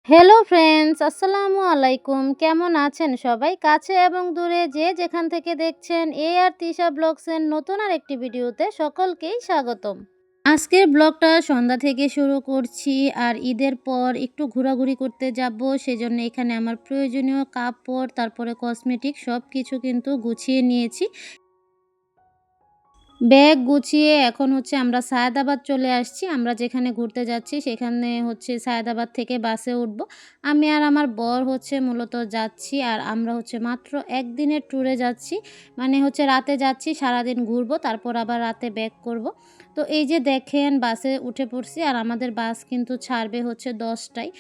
Hello friends, আসসালামু আলাইকুম। কেমন আছেন সবাই? কাছে এবং দূরে যে যেখান থেকে দেখছেন এই আর তিশা ব্লগসের নতুন আরেকটি ভিডিওতে সকলকেই স্বাগতম। আজকের ব্লগটা সন্ধ্যা থেকে শুরু করছি। আর ঈদের পর একটু ঘোরাঘুরি করতে যাব, সেজন্য এখানে আমার প্রয়োজনীয় কাপড় তারপরে কসমেটিক সব কিছু কিন্তু গুছিয়ে নিয়েছি। ব্যাগ গুছিয়ে এখন হচ্ছে আমরা সায়েদাবাদ চলে আসছি। আমরা যেখানে ঘুরতে যাচ্ছি সেখানে হচ্ছে সায়েদাবাদ থেকে বাসে উঠবো। আমি আর আমার বর হচ্ছে মূলত যাচ্ছি। আর আমরা হচ্ছে মাত্র একদিনের ট্যুরে যাচ্ছি। মানে হচ্ছে রাতে যাচ্ছি, সারাদিন ঘুরবো, তারপর আবার রাতে ব্যাক করব। তো এই যে দেখেন বাসে উঠে পড়ছি আর আমাদের বাস কিন্তু ছাড়বে হচ্ছে ১০টায়।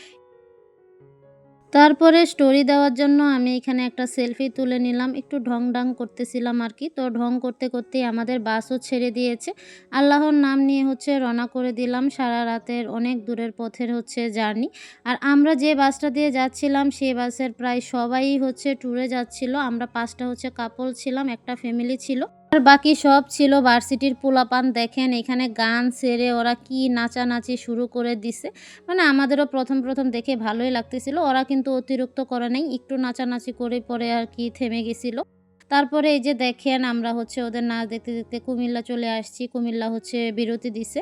তারপরে স্টোরি দেওয়ার জন্য আমি এখানে একটা সেলফি তুলে নিলাম। একটু ঢং-ঢাং করতেছিলাম আরকি। তো ঢং করতে, করতেই আমাদের বাসও ছেড়ে দিয়েছে। আল্লাহর নাম নিয়ে হচ্ছে রওনা করে দিলাম। সারা রাতের অনেক দূরের পথের হচ্ছে জার্নি। আর আমরা যে বাসটা দিয়ে যাচ্ছিলাম সেই বাসের প্রায় সবাই হচ্ছে ট্যুরে যাচ্ছিল। আমরা ৫ টা হচ্ছে কাপল ছিলাম, একটা ফ্যামিলি ছিল। আর বাকি সব ছিল ভার্সিটির পোলাপান। দেখেন এখানে গান ছেড়ে ওরা কি নাচানাচি শুরু করে দিছে। মানে আমাদেরও প্রথম দেখে ভালোই লাগতেছিল। ওরা কিন্তু অতিরিক্ত করে নাই। একটু নাচানাচি করে পরে আর কি থেমে গেছিল। তারপরে এই যে দেখেন আমরা হচ্ছে ওদের নাচ দেখতে, দেখতে কুমিল্লা চলে আসছি। কুমিল্লা হচ্ছে বিরতি দিছে।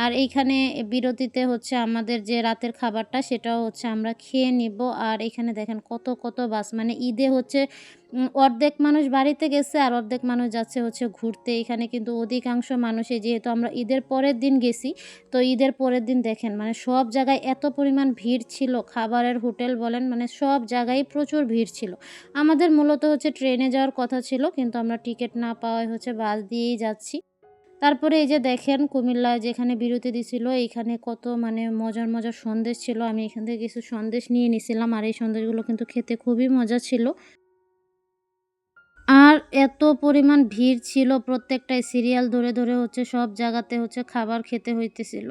আর এইখানে বিরতিতে হচ্ছে আমাদের যে রাতের খাবারটা সেটাও হচ্ছে আমরা খেয়ে নিবো। আর এখানে দেখেন কত বাস। মানে ঈদে হচ্ছে অর্ধেক মানুষ বাড়িতে গেছে আর অর্ধেক মানুষ যাচ্ছে হচ্ছে ঘুরতে। এখানে কিন্তু অধিকাংশ মানুষই, যেহেতু আমরা ঈদের পরের দিন গেছি, তো ঈদের পরের দিন দেখেন মানে সব জায়গায় এত পরিমাণ ভিড় ছিল, খাবারের হোটেল বলেন মানে সব জায়গায় প্রচুর ভিড় ছিল। আমাদের মূলত হচ্ছে ট্রেনে যাওয়ার কথা ছিল, কিন্তু আমরা টিকিট না পাওয়ায় হচ্ছে বাস দিয়েই যাচ্ছি। তারপরে এই যে দেখেন কুমিল্লায় যেখানে বিরতি দিছিল এইখানে কত মানে মজার সন্দেশ ছিল। আমি এখান থেকে কিছু সন্দেশ নিয়ে নিছিলাম আর এই সন্দেশগুলো কিন্তু খেতে খুবই মজা ছিল। আর এত পরিমাণ ভিড় ছিল, প্রত্যেকটাই সিরিয়াল ধরে হচ্ছে সব জায়গাতে হচ্ছে খাবার খেতে হইতেছিল।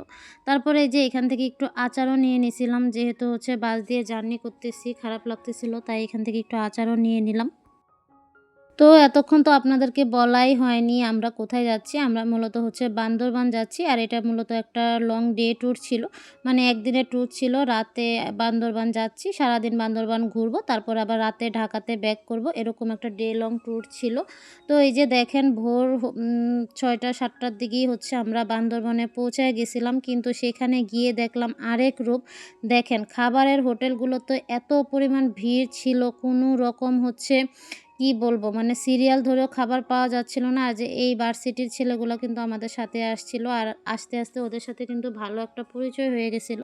তারপরে এই যে এখান থেকে একটু আচারও নিয়ে নিছিলাম, যেহেতু হচ্ছে বাস দিয়ে জার্নি করতেছি, খারাপ লাগতেছিল তাই এখান থেকে একটু আচারও নিয়ে নিলাম। তো এতক্ষণ তো আপনাদেরকে বলাই হয়নি আমরা কোথায় যাচ্ছি। আমরা মূলত হচ্ছে বান্দরবান যাচ্ছি। আর এটা মূলত একটা লং ডে ট্যুর ছিল। মানে একদিনের ট্যুর ছিল। রাতে বান্দরবান যাচ্ছি। সারাদিন বান্দরবান ঘুরবো। তারপর আবার রাতে ঢাকাতে ব্যাক করব। এরকম একটা ডে লং ট্যুর ছিল। তো এই যে দেখেন ভোর ৬টা ৭টার দিকেই হচ্ছে আমরা বান্দরবানে পৌঁছায় গেছিলাম। কিন্তু সেখানে গিয়ে দেখলাম আরেক রূপ। দেখেন খাবারের হোটেলগুলোতে এত পরিমাণ ভিড় ছিল, কোনো রকম হচ্ছে কি বলবো মানে সিরিয়াল ধরেও খাবার পাওয়া যাচ্ছিল না। আর যে এই ভার্সিটির ছেলেগুলা কিন্তু আমাদের সাথে আসছিল। আর আস্তে ওদের সাথে কিন্তু ভালো একটা পরিচয় হয়ে গেছিল।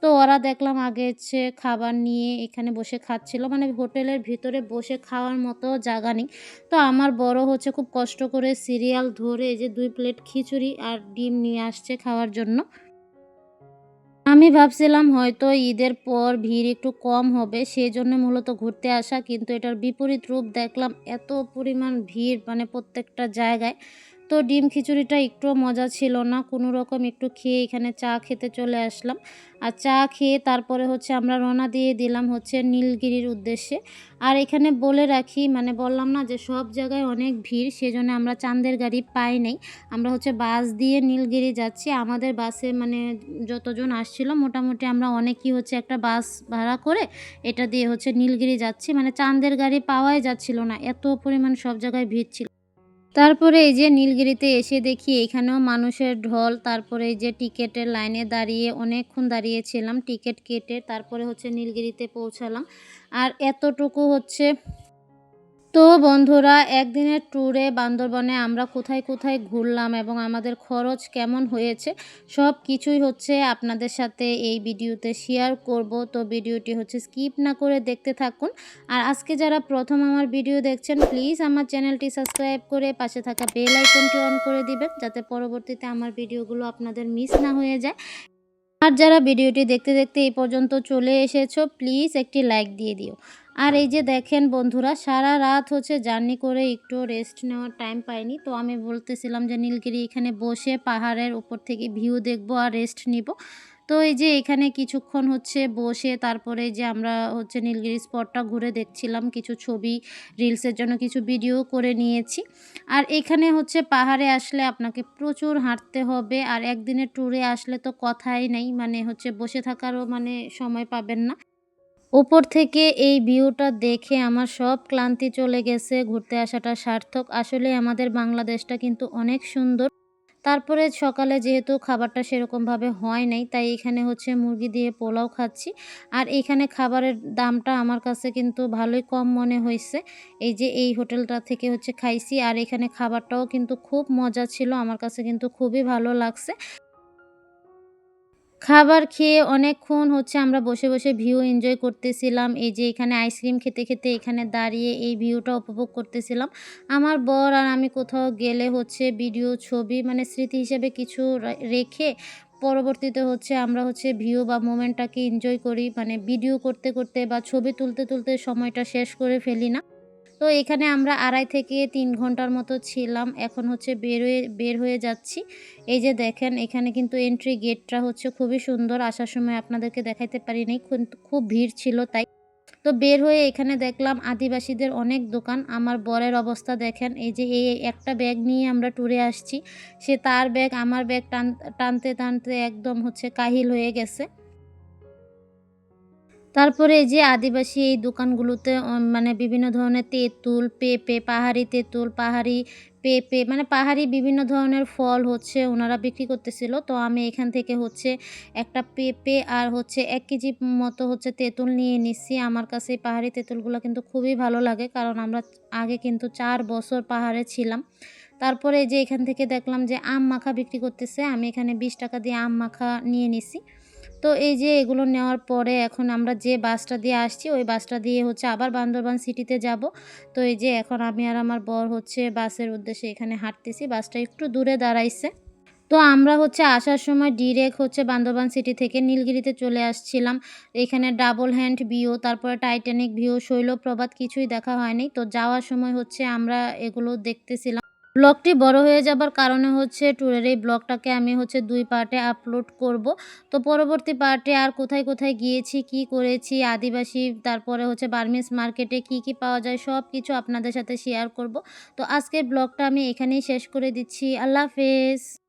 তো ওরা দেখলাম আগে হচ্ছে খাবার নিয়ে এখানে বসে খাচ্ছিল। মানে হোটেলের ভিতরে বসে খাওয়ার মতো জায়গা নেই। তো আমার বড় হচ্ছে খুব কষ্ট করে সিরিয়াল ধরে এই যে ২ প্লেট খিচুড়ি আর ডিম নিয়ে আসছে খাওয়ার জন্য। আমি ভাবছিলাম হয়তো ঈদের পর ভিড় একটু কম হবে, সেজন্য মূলত ঘুরতে আসা। কিন্তু এটার বিপরীত রূপ দেখলাম, এত পরিমাণ ভিড় মানে প্রত্যেকটা জায়গায়। তো ডিম খিচুড়িটা একটুও মজা ছিল না। কোনো রকম একটু খেয়ে এখানে চা খেতে চলে আসলাম। আর চা খেয়ে তারপরে হচ্ছে আমরা রওনা দিয়ে দিলাম হচ্ছে নীলগিরির উদ্দেশ্যে। আর এখানে বলে রাখি, মানে বললাম না যে সব জায়গায় অনেক ভিড়, সেজন্য আমরা চাঁদের গাড়ি পাই নাই। আমরা হচ্ছে বাস দিয়ে নীলগিরি যাচ্ছি। আমাদের বাসে মানে যতজন আসছিল মোটামুটি আমরা অনেকেই হচ্ছে একটা বাস ভাড়া করে এটা দিয়ে হচ্ছে নীলগিরি যাচ্ছি। মানে চাঁদের গাড়ি পাওয়াই যাচ্ছিল না, এত পরিমাণ সব জায়গায় ভিড় ছিল। তারপরে এই যে নীলগিরিতে এসে দেখি এখানেও মানুষের ঢল। তারপরে এই যে টিকেটের লাইনে দাঁড়িয়ে অনেকক্ষণ দাঁড়িয়েছিলাম টিকেট কেটে, তারপরে হচ্ছে নীলগিরিতে পৌঁছালাম। আর এতটুকু হচ্ছে। তো বন্ধুরা, একদিনের ট্যুরে বান্দরবনে আমরা কোথায় ঘুরলাম এবং আমাদের খরচ কেমন হয়েছে সব কিছুই হচ্ছে আপনাদের সাথে এই ভিডিওতে শেয়ার করব। তো ভিডিওটি হচ্ছে স্কিপ না করে দেখতে থাকুন। আর আজকে যারা প্রথম আমার ভিডিও দেখছেন প্লিজ আমার চ্যানেলটি সাবস্ক্রাইব করে পাশে থাকা বেল আইকনটি অন করে দিবেন, যাতে পরবর্তীতে আমার ভিডিওগুলো আপনাদের মিস না হয়ে যায়। আর যারা ভিডিওটি দেখতে এই পর্যন্ত চলে এসেছো প্লিজ একটি লাইক দিয়ে দিও। আর এই যে দেখেন বন্ধুরা, সারা রাত হচ্ছে জার্নি করে একটু রেস্ট নেওয়ার টাইম পাইনি। তো আমি বলতেছিলাম যে নীলগিরি এখানে বসে পাহাড়ের উপর থেকে ভিউ দেখবো আর রেস্ট নিব। তো এই যে এখানে কিছুক্ষণ হচ্ছে বসে তারপরে যে আমরা হচ্ছে নীলগিরি স্পটটা ঘুরে দেখছিলাম, কিছু ছবি রিলসের জন্য কিছু ভিডিও করে নিয়েছি। আর এখানে হচ্ছে পাহাড়ে আসলে আপনাকে প্রচুর হাঁটতে হবে। আর একদিনের ট্যুরে আসলে তো কথাই নেই, মানে হচ্ছে বসে থাকারও মানে সময় পাবেন না। উপর থেকে এই ভিউটা দেখে আমার সব ক্লান্তি চলে গেছে। ঘুরতে আসাটা সার্থক। আসলে আমাদের বাংলাদেশটা কিন্তু অনেক সুন্দর। তারপরে সকালে যেহেতু খাবারটা সেরকমভাবে হয় নাই, তাই এখানে হচ্ছে মুরগি দিয়ে পোলাও খাচ্ছি। আর এখানে খাবারের দামটা আমার কাছে কিন্তু ভালোই কম মনে হইছে। এই যে এই হোটেলটা থেকে হচ্ছে খাইছি, আর এখানে খাবারটাও কিন্তু খুব মজা ছিল। আমার কাছে কিন্তু খুবই ভালো লাগছে। খাবার খেয়ে অনেকক্ষণ হচ্ছে আমরা বসে, বসে ভিউ এনজয় করতেছিলাম। এই যে এখানে আইসক্রিম খেতে, খেতে এখানে দাঁড়িয়ে এই ভিউটা উপভোগ করতেছিলাম। আমার বর আর আমি কোথাও গেলে হচ্ছে ভিডিও, ছবি মানে স্মৃতি হিসেবে কিছু রেখে পরবর্তীতে হচ্ছে আমরা হচ্ছে ভিউ বা মোমেন্টটাকে এনজয় করি। মানে ভিডিও করতে, করতে বা ছবি তুলতে, তুলতে সময়টা শেষ করে ফেলি না। তো এখানে আমরা ২.৫ থেকে ৩ ঘন্টার মতো ছিলাম। এখন হচ্ছে বের হয়ে যাচ্ছি। এই যে দেখেন এখানে কিন্তু এন্ট্রি গেটটা হচ্ছে খুবই সুন্দর। আসার সময় আপনাদেরকে দেখাইতে পারি নাই। কিন্তু খুব ভিড় ছিল তাই। তো বের হয়ে এখানে দেখলাম আদিবাসীদের অনেক দোকান। আমার বরের অবস্থা দেখেন। এই যে এই একটা ব্যাগ নিয়ে আমরা ট্যুরে আসছি। সে তার ব্যাগ আমার ব্যাগ টানতে, টানতে একদম হচ্ছে কাহিল হয়ে গেছে। তারপরে এই যে আদিবাসী এই দোকানগুলোতে মানে বিভিন্ন ধরনের তেঁতুল, পেঁপে, পাহাড়ি তেঁতুল, পাহাড়ি পেঁপে মানে পাহাড়ি বিভিন্ন ধরনের ফল হচ্ছে উনারা বিক্রি করতেছিল। তো আমি এখান থেকে হচ্ছে একটা পেঁপে আর হচ্ছে ১ কেজি মতো হচ্ছে তেঁতুল নিয়ে নিচ্ছি। আমার কাছে এই পাহাড়ি তেঁতুলগুলা কিন্তু খুবই ভালো লাগে। কারণ আমরা আগে কিন্তু ৪ বছর পাহাড়ে ছিলাম। তারপরে এই যে এখান থেকে দেখলাম যে আম মাখা বিক্রি করতেছে। আমি এখানে ৳২০ দিয়ে আম মাখা নিয়ে নিছি। তো এই যে এগুলো নেওয়ার পরে এখন আমরা যে বাসটা দিয়ে আসছি ওই বাসটা দিয়ে হচ্ছে আবার বান্দরবান সিটিতে যাব। তো এই যে এখন আমি আর আমার বর হচ্ছে বাসের উদ্দেশ্যে এখানে হাঁটতেছি। বাসটা একটু দূরে দাঁড়াইছে। তো আমরা হচ্ছে আসার সময় ডিরেক্ট হচ্ছে বান্দরবান সিটি থেকে নীলগিরিতে চলে আসছিলাম। এখানে ডাবল হ্যান্ড ভিউ, তারপরে টাইটানিক ভিউ, শৈলপ্রপাত কিছুই দেখা হয়নি। তো যাওয়ার সময় হচ্ছে আমরা এগুলো দেখতেছিলাম। ব্লগটি বড় হয়ে যাবার কারণে হচ্ছে ট্যুরের এই ব্লগটাকে আমি হচ্ছে ২ পার্টে আপলোড করব। তো পরবর্তী পার্টে আর কোথায়, কোথায় গিয়েছি, কি করেছি, আদিবাসী তারপরে হচ্ছে বার্মিজ মার্কেটে কি, কি পাওয়া যায় সবকিছু আপনাদের সাথে শেয়ার করব। তো আজকের ব্লগটা আমি এখানেই শেষ করে দিচ্ছি। আল্লাহ হাফেজ।